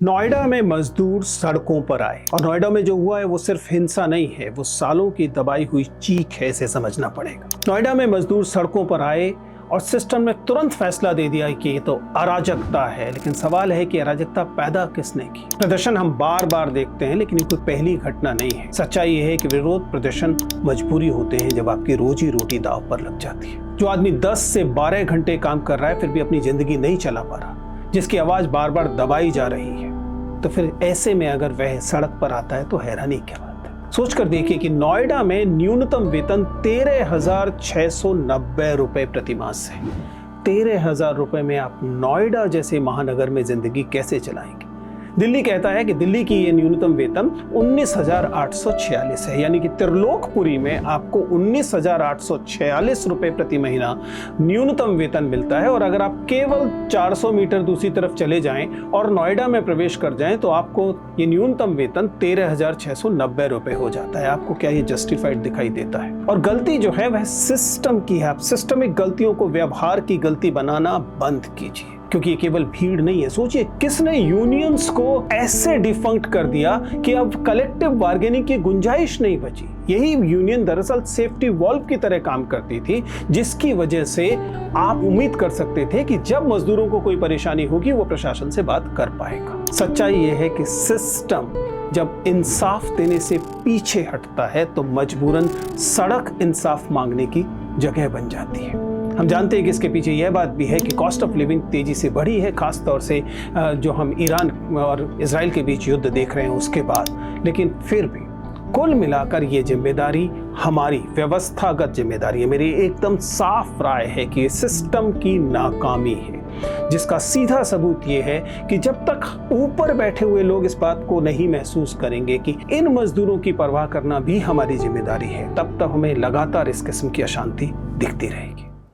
नोएडा में मजदूर सड़कों पर आए और नोएडा में जो हुआ है वो सिर्फ हिंसा नहीं है, वो सालों की दबाई हुई चीख है, इसे समझना पड़ेगा। नोएडा में मजदूर सड़कों पर आए और सिस्टम ने तुरंत फैसला दे दिया कि ये तो अराजकता है। लेकिन सवाल है कि अराजकता पैदा किसने की? प्रदर्शन हम बार बार देखते हैं, लेकिन ये कोई पहली घटना नहीं है। सच्चाई ये है कि विरोध प्रदर्शन मजबूरी होते हैं जब आपकी रोजी रोटी दांव पर लग जाती है। जो आदमी 10 से 12 घंटे काम कर रहा है फिर भी अपनी जिंदगी नहीं चला पा रहा, जिसकी आवाज बार बार दबाई जा रही है, तो फिर ऐसे में अगर वह सड़क पर आता है तो हैरानी क्या बात है। सोच कर देखिए कि नोएडा में न्यूनतम वेतन 13,690 रुपए प्रति मास है। 13,000 रुपए में आप नोएडा जैसे महानगर में जिंदगी कैसे चलाएंगे? दिल्ली कहता है कि दिल्ली की ये न्यूनतम वेतन 19,846 है, यानी कि त्रिलोकपुरी में आपको 19,846 रुपए प्रति महीना न्यूनतम वेतन मिलता है। और अगर आप केवल 400 मीटर दूसरी तरफ चले जाएं और नोएडा में प्रवेश कर जाएं तो आपको ये न्यूनतम वेतन 13,690 रुपए हो जाता है। आपको क्या ये जस्टिफाइड दिखाई देता है? और गलती जो है वह सिस्टम की है। आप सिस्टमिक गलतियों को व्यवहार की गलती बनाना बंद कीजिए, क्योंकि ये केवल भीड़ नहीं है। सोचिए किसने यूनियंस को ऐसे डिफंक्ट कर दिया कि अब कलेक्टिव बार्गेनिंग की गुंजाइश नहीं बची। यही यूनियन दरअसल सेफ्टी वॉल्व की तरह काम करती थी, जिसकी वजह से आप उम्मीद कर सकते थे कि जब मजदूरों को कोई परेशानी होगी वो प्रशासन से बात कर पाएगा। सच्चाई ये है कि सिस्टम जब इंसाफ देने से पीछे हटता है तो मजबूरन सड़क इंसाफ मांगने की जगह बन जाती है। हम जानते हैं कि इसके पीछे यह बात भी है कि कॉस्ट ऑफ लिविंग तेजी से बढ़ी है, खास तौर से जो हम ईरान और इजराइल के बीच युद्ध देख रहे हैं उसके बाद। लेकिन फिर भी कुल मिलाकर ये जिम्मेदारी हमारी व्यवस्थागत जिम्मेदारी है। मेरी एकदम साफ राय है कि सिस्टम की नाकामी है, जिसका सीधा सबूत ये है कि जब तक ऊपर बैठे हुए लोग इस बात को नहीं महसूस करेंगे कि इन मजदूरों की परवाह करना भी हमारी जिम्मेदारी है, तब तक हमें लगातार इस किस्म की अशांति दिखती रहेगी।